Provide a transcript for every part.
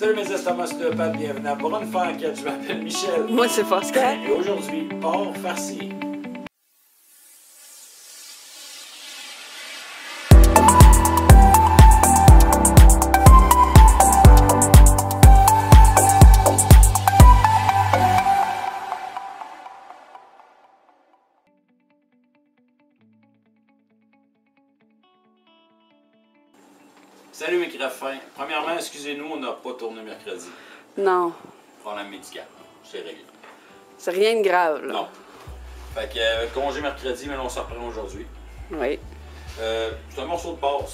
Salut mes estomacs ostéopathes, bienvenue à Bonne Fanquette, je m'appelle Michel. Moi c'est Pascal. Et aujourd'hui, porc farci. Salut mes graffins. Premièrement, excusez-nous, on n'a pas tourné mercredi. Non, Problème médical. C'est réglé. c'est rien de grave là. Non. Fait que congé mercredi, mais là, on s'en reprend aujourd'hui. Oui. C'est un morceau de porc.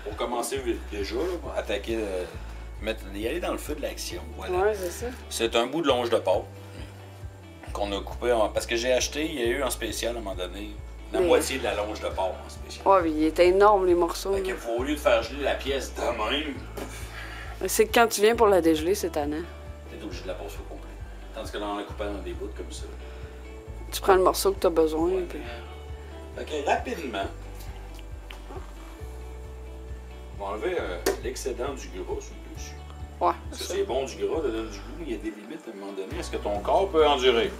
Pour commencer vite déjà, là, pour attaquer, y aller dans le feu de l'action. Voilà. Ouais, c'est ça. C'est un bout de longe de porc qu'on a coupé parce que j'ai acheté, il y a eu en spécial à un moment donné, la moitié de la longe de porc en spécial. Ouais, mais il était énorme les morceaux. Fait que au lieu de faire geler la pièce de même, C'est que quand tu viens pour la dégeler, c'est tannant. t'es obligé de la passer au complet. Tandis que là, on la coupait dans des bouts comme ça. Tu prends le morceau que tu as besoin. Ouais. Puis... Fait que rapidement, on va enlever l'excédent du gras sur le dessus. Ouais. Parce que c'est bon du gras, ça donne du goût, il y a des limites à un moment donné. Est-ce que ton corps peut endurer?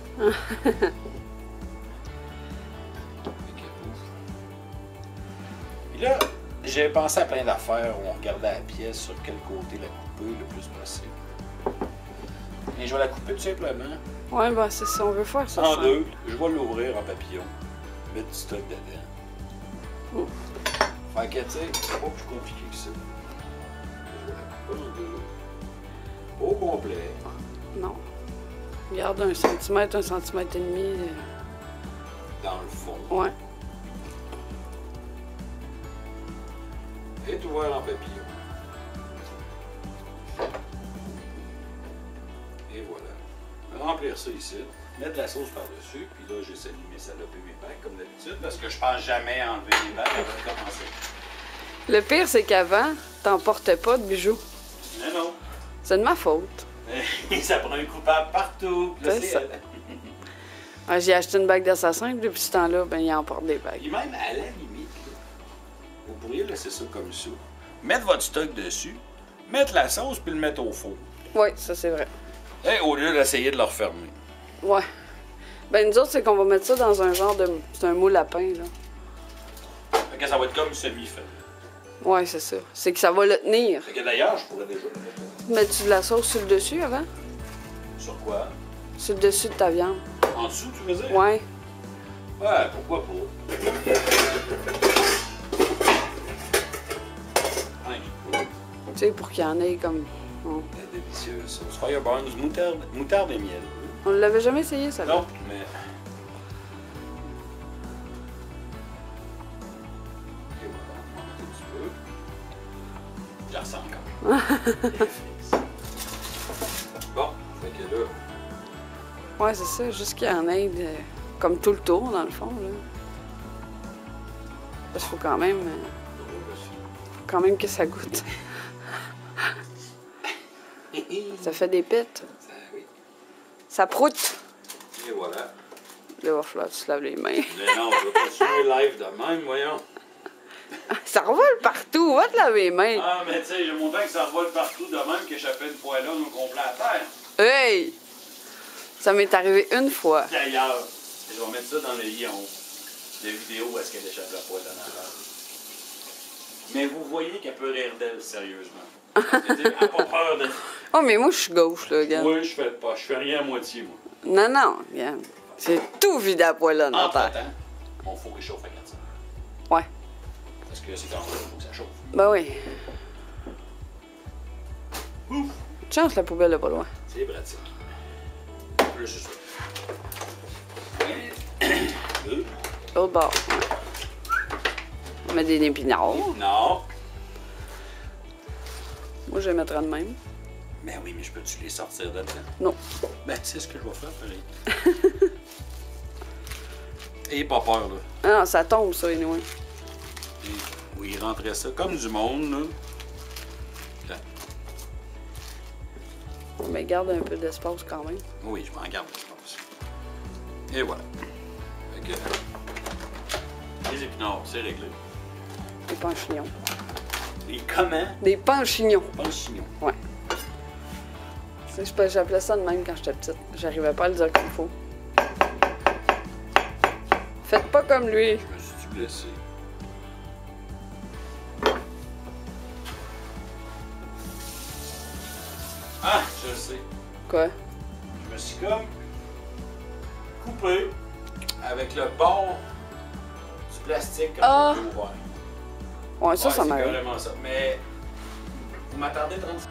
Puis là, j'ai pensé à plein d'affaires où on regardait la pièce sur quel côté la couper le plus possible. Et je vais la couper tout simplement Ouais, ben c'est ça, on veut faire ça. en ça. deux. Je vais l'ouvrir en papillon, mettre du stock dedans. Fait que, tu sais, c'est pas plus compliqué que ça. Je vais la couper en deux. Au complet. Non. Garde 1 centimètre, 1 centimètre et demi. Dans le fond. Ouais. Et tout ouvert en papillon. Et voilà. Remplir ça ici. Mettre la sauce par-dessus. Puis là, j'essaie de mes salopes et mes bacs comme d'habitude. Parce que je pense jamais enlever mes bacs avant de commencer. Le pire, c'est qu'avant, t'en portais pas de bijoux. Mais non. C'est de ma faute. Ça prend un coupable partout. Là, C'est ça. elle. Ouais, j'ai acheté une bague d'assassin, puis depuis ce temps-là, ben, il en porte des bagues. Puis même à la limite, là, vous pourriez laisser ça comme ça. Mettre votre stock dessus, mettre la sauce, puis le mettre au four. Oui, ça c'est vrai. Et au lieu d'essayer de le refermer. Ouais. Ben, nous autres, c'est qu'on va mettre ça dans un genre de. C'est un moule à pain, là. Fait que ça va être comme semi-fait. Ouais, c'est ça. C'est que ça va le tenir. Fait que d'ailleurs, je pourrais déjà le mettre. Mets-tu de la sauce sur le dessus avant? Sur quoi? Sur le dessus de ta viande. En dessous, tu veux dire? Ouais. Ouais, pourquoi pas? Ouais, Tu sais, pour qu'il y en ait comme. Bon. la délicieuse sauce Fireburns, moutarde et miel. On l'avait jamais essayé, ça. Non, mais... Et voilà, on va mettre un petit peu. Je la ressens encore. Bon, fait que là... Ouais, c'est ça. Juste qu'il y en ait comme tout le tour, dans le fond, là. Parce qu'il faut quand même. Faut quand même que ça goûte. Ça fait des pètes. Ça, oui. Ça proute. Et voilà. Là, il va falloir que tu te laves les mains. Mais non, on va continuer live de même, voyons. Ça revole partout. Va te laver les mains. Ah, mais tu sais, j'ai mon temps que ça revole partout de même qu'échapper une poêlonne au complet à terre. Hey! Ça m'est arrivé une fois. D'ailleurs, je vais mettre ça dans le lien de vidéo où est-ce qu'elle échappe la poêlonne à terre. Mais vous voyez qu'elle peut rire d'elle, sérieusement. Elle n'a pas peur de... Oh, mais moi, je suis gauche, là, regarde. Oui, je fais rien à moitié, moi. Non, non, regarde. C'est tout vide à poêlonne à terre. Entre-temps, mon four il chauffe à 400. Ouais. Parce que c'est quand même, il faut que ça chauffe. Ben oui. Ouf! Chance, la poubelle est pas loin. C'est pratique. Là, c'est ça. L'autre bord. Ouais. On met des épinards. Non. Moi, je vais mettre de même. Ben oui, mais je peux-tu les sortir de dedans? Non. Ben, tu sais ce que je vais faire, pareil. Et pas peur, là. Ah non, ça tombe, ça, anyway. Et, oui, rentrer ça comme du monde, là. Là. Mais garde un peu d'espace quand même. Oui, je m'en garde l'espace. Et voilà. Fait que, les épinards, c'est réglé. Des panchignons. Les comment? Des panchignons. Panchignons. Ouais. J'appelais ça de même quand j'étais petite. J'arrivais pas à le dire comme il faut. Faites pas comme lui. Je me suis blessé. Ah, je le sais. Quoi? Je me suis comme coupé avec le bord du plastique quand Ah. j'ai ouvert. Ouais, ça C'est m'arrive. carrément ça. Mais vous m'attendez 30 secondes?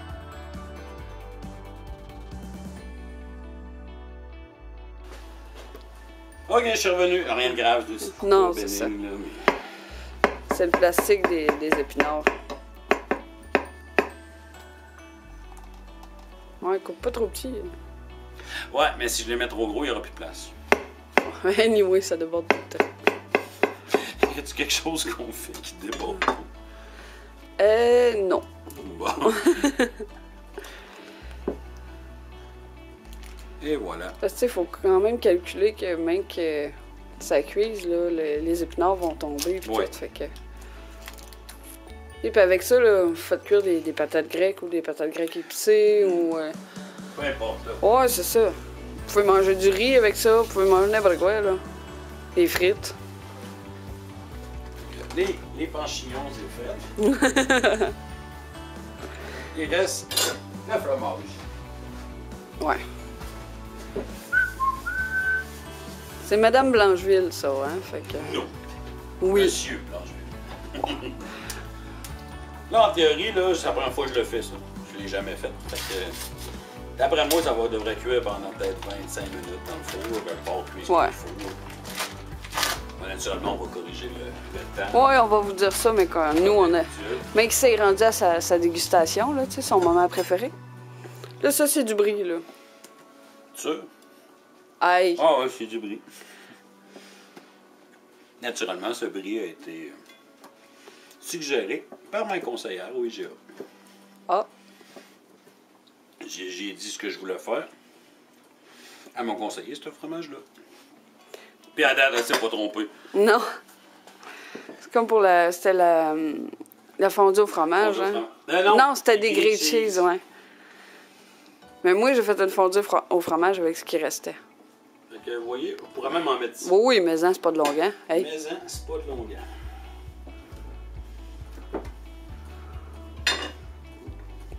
Ok, je suis revenu. Rien de grave. C'est Non, pas c'est ça. bénigne, là, mais- C'est le plastique des épinards. Ouais, coupe pas trop petit. Ouais, mais si je les mets trop gros, il n'y aura plus de place. Anyway, ça déborde tout le temps. Y a-tu quelque chose qu'on fait qui déborde pas? Non. Bon. Et voilà. Parce que, tu sais, faut quand même calculer que même que ça cuise, là, les épinards vont tomber. Pis Ouais. tout, fait que... Et puis avec ça, là, vous faites cuire des patates grecques ou des patates grecques épicées ou... Peu importe, là. Ouais, c'est ça. Vous pouvez manger du riz avec ça, vous pouvez manger n'importe quoi, là. Des frites. Les panchignons, c'est fait. Il reste le fromage. Ouais. C'est Madame Blancheville, ça, hein? Fait que... Non. Oui. Monsieur Blancheville. Là, en théorie, là, c'est la première fois que je le fais, ça. Je l'ai jamais fait. Fait que, d'après moi, ça devrait cuire pendant peut-être 25 minutes dans le four. Ben, pas cuire Ouais. dans le four. Ben, naturellement, on va corriger le temps. Ouais, on va vous dire ça, mais quand nous, on a... Mais que c'est rendu à sa dégustation, là, tu sais, son moment préféré. Là, ça, c'est du brie, là. Sûr? Aïe. Ah ouais, c'est du brie. Naturellement, ce brie a été suggéré par ma conseillère au IGA. Ah. J'ai dit ce que je voulais faire à mon conseiller, ce fromage-là. Puis à date, elle s'est pas trompée. Non. C'est comme pour la... C'était la fondue au fromage, hein? Non, c'était des grilled cheese, ouais. Mais moi, j'ai fait une fondue au fromage avec ce qui restait. Fait que, vous voyez, on pourrait même en mettre ici. Oui, oui, mais hein, c'est pas de longueur. Hey. Mais hein, c'est pas de longueur.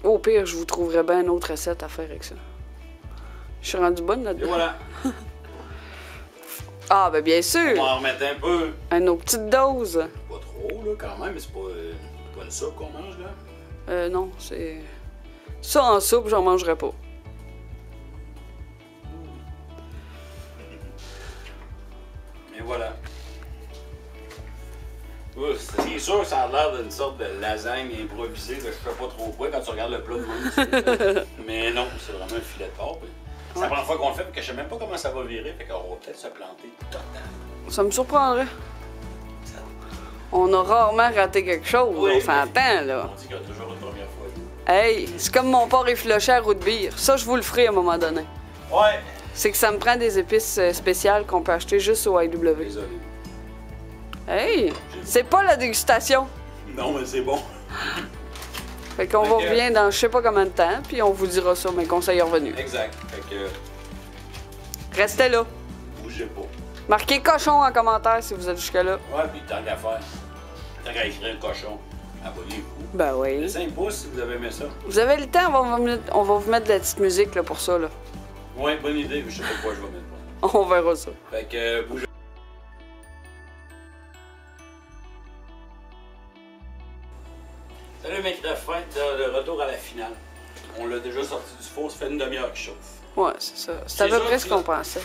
Au pire, je vous trouverais bien une autre recette à faire avec ça. Je suis rendue bonne Et là-dedans. voilà. Ah, ben bien On sûr! va en remettre un peu. Une autre petite dose. Pas trop, là, quand même, mais c'est pas une soupe qu'on mange, là. Non, c'est... Ça, en soupe, j'en mangerais pas. Et voilà. C'est sûr que ça a l'air d'une sorte de lasagne improvisée, de je sais pas trop quoi quand tu regardes le plat de même. Mais non, c'est vraiment un filet de porc. C'est la première fois qu'on le fait, parce que je sais même pas comment ça va virer, fait qu'on va peut-être se planter totalement. Ça me surprendrait. On a rarement raté quelque chose, Oui, on s'entend, là. On dit qu'il y a toujours une première fois. Hey, c'est comme mon porc effiloché à roue de bière. Ça, je vous le ferai à un moment donné. Ouais. C'est que ça me prend des épices spéciales qu'on peut acheter juste au IW. Désolé. Hey, c'est pas la dégustation. Non, mais c'est bon. Fait qu'on vous Fait que- revient dans je sais pas combien de temps, puis on vous dira ça, mes conseils revenus. Exact. Fait que, Restez là. bougez pas. Marquez cochon en commentaire si vous êtes jusque-là. Ouais, puis tant qu'à faire, tant qu'à écrire cochon, abonnez-vous. Ben oui. Laissez un pouce si vous avez aimé ça. Vous avez le temps, on va vous mettre de la petite musique là, pour ça. Là. Ouais, bonne idée, je sais pas quoi je vais mettre. On verra ça. Fait que, bougez. Salut mes crèves-fins, de retour à la finale. On l'a déjà sorti du four, ça fait une demi-heure qu'il chauffe. Ouais, c'est ça. C'est à C'est peu ça, près tu ce qu'on l'as- pensait.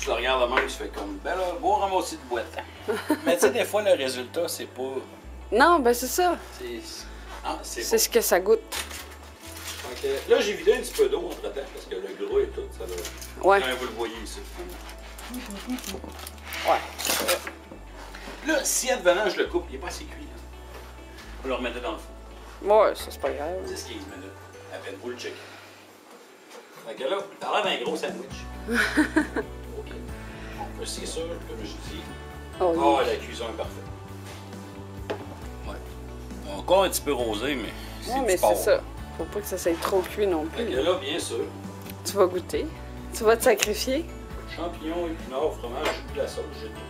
Tu le regardes de même, tu fais comme, ben là, beau ramasser de boîte. Mais tu sais, des fois, le résultat, c'est pas. Non, ben c'est ça. Ah, c'est C'est bon. ce que ça goûte. Fait que, là, j'ai vidé un petit peu d'eau entre-temps, parce que le gras et tout, ça va. Ouais. Vous le voyez ici. Ouais. Là, si advenant, je le coupe, il est pas assez cuit. Là. Vous le remettez dans le four. Ouais, ça c'est pas grave. 10-15 minutes. À peine vous le checker. Fait que là, t'as l'air d'un gros sandwich. OK. Bon, c'est sûr, comme je dis. Oh, Oh, la cuisson est parfaite. Ouais. Encore un petit peu rosé, mais ouais, mais c'est ça. Faut pas que ça soit trop cuit non Fait plus. que là, bien sûr, Tu vas goûter. Tu vas te sacrifier. Champignons, épinards, fromage, jus de la sauce, j'ai tout.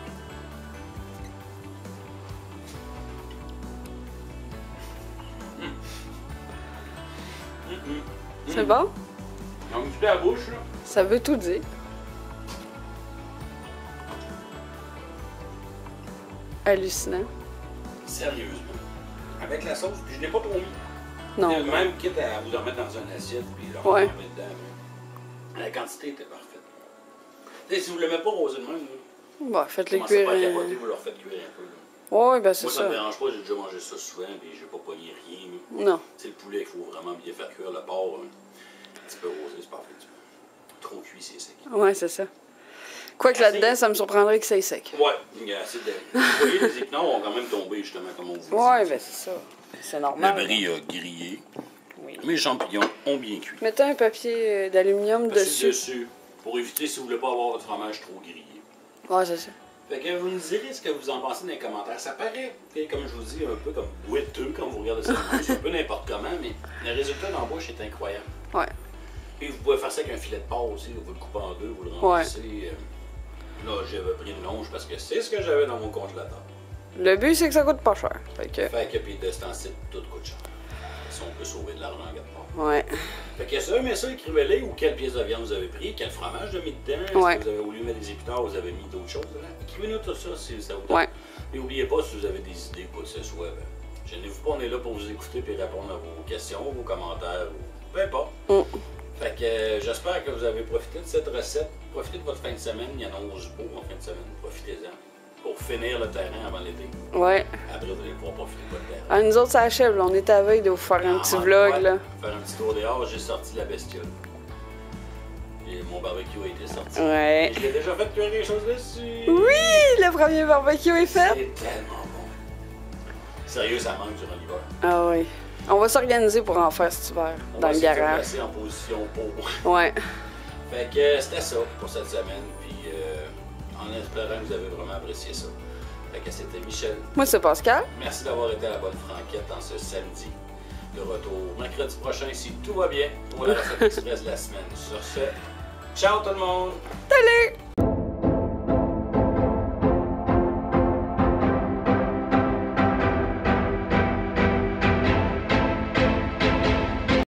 C'est bon? On me fait la bouche, là. Ça veut tout dire. Hallucinant. Sérieusement. Avec la sauce, puis je n'ai pas trop mis. Non. Même quitte à vous en mettre dans une assiette, puis le ouais. remettre dedans. La quantité était parfaite. T'sais, si vous ne l'aimez pas rosé de même, bon, faites-les cuire. Pas à capoter, vous leur faites cuire un peu. Là. Oui, ben c'est ça. Moi, ça me dérange pas, j'ai déjà mangé ça souvent, puis j'ai pas pogné rien. Non. C'est le poulet, il faut vraiment bien faire cuire le porc. Un petit peu rosé, c'est parfait. Trop cuit, c'est sec. Oui, c'est ça. Quoique là-dedans, ça me surprendrait que ça soit sec. Ouais, c'est de... Vous voyez, les épinards ont quand même tombé, justement, comme on vous dit. Oui, ben c'est ça. C'est normal. Le brie a grillé. Oui. Mes champignons ont bien cuit. Mettez un papier d'aluminium dessus. Pour éviter, si vous ne voulez pas avoir votre fromage trop grillé. Ouais, c'est ça. Fait que vous nous direz ce que vous en pensez dans les commentaires. Ça paraît, comme je vous dis, un peu comme boiteux quand vous regardez ça. C'est un peu n'importe comment, mais le résultat dans la bouche est incroyable. Ouais. Et vous pouvez faire ça avec un filet de porc aussi. Vous le coupez en deux, vous le remplissez. Ouais. Là, j'avais pris une longe parce que c'est ce que j'avais dans mon congélateur. Le but, c'est que ça coûte pas cher. Fait que puis de ce temps-ci, tout coûte cher. Si on peut sauver de l'argent quelque part. Ouais. Fait que ça, mais ça, écrivez-les ou quelle pièce de viande vous avez pris, quel fromage vous avez mis dedans. Est-ce que vous avez, au lieu de mettre des épinards, vous avez mis d'autres choses dedans. Écrivez-nous tout ça si ça vous tente. Ouais. Et n'oubliez pas, si vous avez des idées, quoi que ce soit, ben, gênez-vous pas, on est là pour vous écouter et répondre à vos questions, vos commentaires, ou peu importe. Fait que j'espère que vous avez profité de cette recette. Profitez de votre fin de semaine, il y en a 11 beaux en fin de semaine, profitez-en. Pour finir le terrain avant l'été. Ouais. Après, vous allez pouvoir profiter de votre terrain. Ah, nous autres, ça achève, là. On est à veille de vous faire un petit vlog, là. Faire un petit tour dehors, j'ai sorti la bestiole. Et mon barbecue a été sorti. Ouais. Et je l'ai déjà fait cuire quelque chose dessus. Oui, le premier barbecue est fait. C'est tellement bon. Sérieux, ça manque durant l'hiver. Ah oui. On va s'organiser pour en faire cet hiver, dans le garage. On va en position pour. Ouais. Fait que c'était ça pour cette semaine. Puis en espérant que vous avez vraiment apprécié ça. Fait que c'était Michel. Moi, c'est Pascal. Merci d'avoir été à la bonne franquette en ce samedi. De retour mercredi prochain, si tout va bien, pour la recette express de la semaine. Sur ce, ciao tout le monde! Salut!